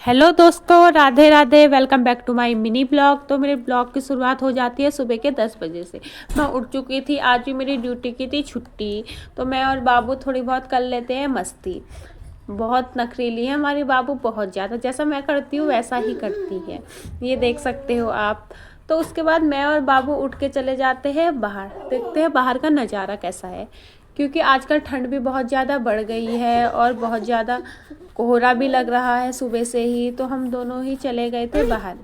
Hello दोस्तों, Radhe Radhe. Welcome back to my mini blog. तो मेरे ब्लॉग की शुरुआत हो जाती है सुबह के 10 बजे से। मैं उठ चुकी थी, आज भी मेरी ड्यूटी की थी छुट्टी। तो मैं और बाबू थोड़ी बहुत कर लेते हैं मस्ती। बहुत नखरीली है हमारी बाबू, बहुत ज़्यादा। जैसा मैं करती हूँ वैसा ही करती है, ये देख सकते हो आप। तो उसके बाद मैं और बाबू उठ के चले जाते हैं बाहर, देखते हैं बाहर का नज़ारा कैसा है, क्योंकि आजकल ठंड भी बहुत ज़्यादा बढ़ गई है और बहुत ज़्यादा कोहरा भी लग रहा है सुबह से ही। तो हम दोनों ही चले गए थे बाहर।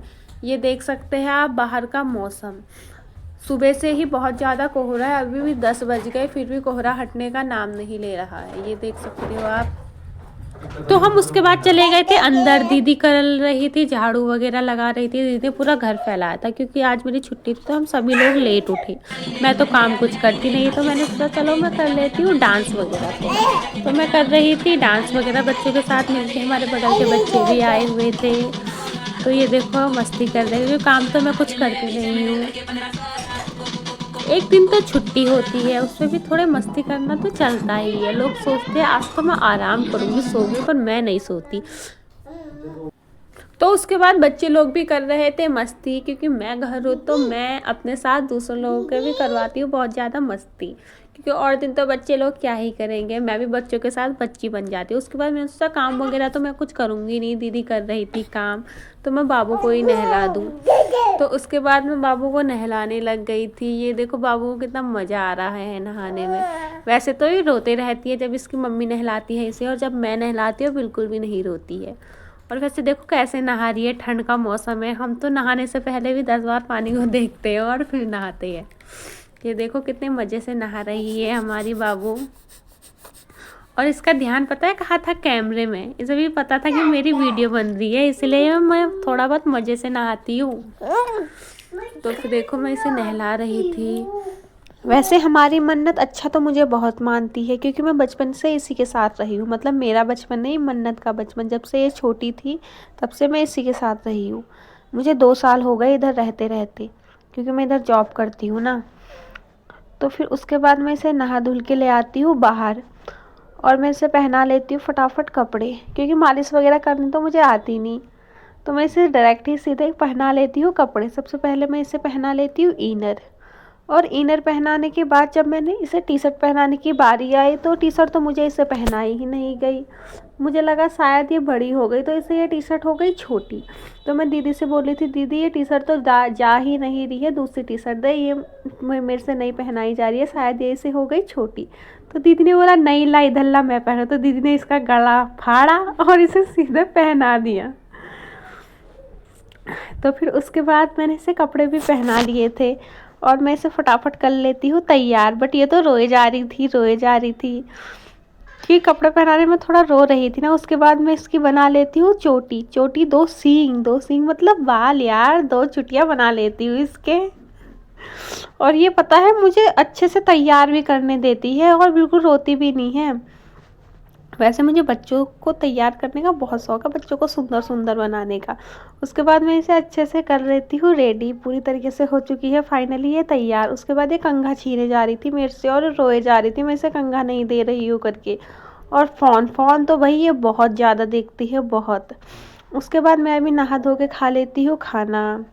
ये देख सकते हैं आप बाहर का मौसम। सुबह से ही बहुत ज़्यादा कोहरा है, अभी भी 10 बज गए फिर भी कोहरा हटने का नाम नहीं ले रहा है, ये देख सकते हो आप। तो हम उसके बाद चले गए थे अंदर। दीदी कर रही थी, झाड़ू वगैरह लगा रही थी। दीदी ने पूरा घर फैलाया था, क्योंकि आज मेरी छुट्टी थी तो हम सभी लोग लेट उठे। मैं तो काम कुछ करती नहीं, तो मैंने सोचा चलो मैं कर लेती हूँ डांस वगैरह। तो मैं कर रही थी डांस वगैरह बच्चों के साथ मिलके। हमारे बगल के बच्चे भी आए हुए थे। तो ये देखो मस्ती कर रहे हैं, काम तो मैं कुछ करती नहीं हूँ। एक दिन तो छुट्टी होती है, उसमें भी थोड़े मस्ती करना तो चलता ही है। लोग सोचते हैं आज तो मैं आराम करूँगी, सोऊंगी, पर मैं नहीं सोती। तो उसके बाद बच्चे लोग भी कर रहे थे मस्ती, क्योंकि मैं घर हूँ तो मैं अपने साथ दूसरों लोगों के भी करवाती हूँ बहुत ज़्यादा मस्ती, क्योंकि और दिन तो बच्चे लोग क्या ही करेंगे। मैं भी बच्चों के साथ बच्ची बन जाती हूँ। उसके बाद मैंने सोचा काम वगैरह तो मैं कुछ करूँगी नहीं, दीदी कर रही थी काम, तो मैं बाबू को ही नहला दूँ। तो उसके बाद मैं बाबू को नहलाने लग गई थी। ये देखो बाबू को कितना मज़ा आ रहा है नहाने में। वैसे तो ये रोते रहती है जब इसकी मम्मी नहलाती है इसे, और जब मैं नहलाती हूँ बिल्कुल भी नहीं रोती है। और वैसे देखो कैसे नहा रही है, ठंड का मौसम है। हम तो नहाने से पहले भी 10 बार पानी को देखते हैं और फिर नहाते हैं। ये देखो कितने मज़े से नहा रही है हमारी बाबू। और इसका ध्यान पता है कहाँ था? कैमरे में। इसे भी पता था कि मेरी वीडियो बन रही है, इसलिए मैं थोड़ा बहुत मज़े से नहाती हूँ। तो फिर देखो मैं इसे नहला रही थी। वैसे हमारी मन्नत अच्छा तो मुझे बहुत मानती है, क्योंकि मैं बचपन से इसी के साथ रही हूँ। मतलब मेरा बचपन नहीं, मन्नत का बचपन। जब से ये छोटी थी तब से मैं इसी के साथ रही हूँ। मुझे 2 साल हो गए इधर रहते रहते, क्योंकि मैं इधर जॉब करती हूँ ना। तो फिर उसके बाद मैं इसे नहा धुल के ले आती हूँ बाहर, और मैं इसे पहना लेती हूँ फटाफट कपड़े, क्योंकि मालिश वगैरह करनी तो मुझे आती नहीं। तो मैं इसे डायरेक्ट ही सीधे पहना लेती हूँ कपड़े। सबसे पहले मैं इसे पहना लेती हूँ इनर, और इनर पहनाने के बाद जब मैंने इसे टी शर्ट पहनाने की बारी आई, तो टी शर्ट तो मुझे इसे पहनाई ही नहीं गई। मुझे लगा शायद ये बड़ी हो गई, तो इसे ये टी शर्ट हो गई छोटी। तो मैं दीदी से बोली थी, दीदी ये टी शर्ट तो जा ही नहीं रही है, दूसरी टी शर्ट दे, ये मेरे से नहीं पहनाई जा रही है, शायद ये इसे हो गई छोटी। तो दीदी ने बोला नहीं ला इधर ला मैं पहना। तो दीदी ने इसका गला फाड़ा और इसे सीधे पहना दिया। तो फिर उसके बाद मैंने इसे कपड़े भी पहना लिए थे, और मैं इसे फटाफट कर लेती हूँ तैयार। बट ये तो रोए जा रही थी कि कपड़े पहनाने में थोड़ा रो रही थी ना। उसके बाद मैं इसकी बना लेती हूँ चोटी। 2 सींग मतलब बाल यार, 2 चुटियाँ बना लेती हूँ इसके। और ये पता है मुझे अच्छे से तैयार भी करने देती है, और बिल्कुल रोती भी नहीं है। वैसे मुझे बच्चों को तैयार करने का बहुत शौक है, बच्चों को सुंदर सुंदर बनाने का। उसके बाद मैं इसे अच्छे से कर लेती हूँ रेडी। पूरी तरीके से हो चुकी है फाइनली ये तैयार। उसके बाद ये कंघा छीने जा रही थी मेरे से और रोए जा रही थी, मैं इसे कंघा नहीं दे रही हूँ करके। और फ़ोन तो भाई ये बहुत ज़्यादा देखती है, बहुत। उसके बाद मैं अभी नहा धो के खा लेती हूँ खाना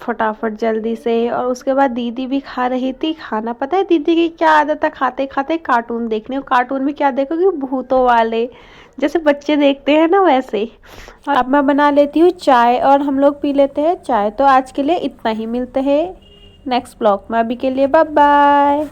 फटाफट जल्दी से। और उसके बाद दीदी भी खा रही थी खाना। पता है दीदी की क्या आदत है? खाते खाते कार्टून देखने। कार्टून में क्या देखोगे? भूतों वाले, जैसे बच्चे देखते हैं ना वैसे। और अब मैं बना लेती हूँ चाय, और हम लोग पी लेते हैं चाय। तो आज के लिए इतना ही, मिलते हैं नेक्स्ट ब्लॉग में। अभी के लिए बाय बाय।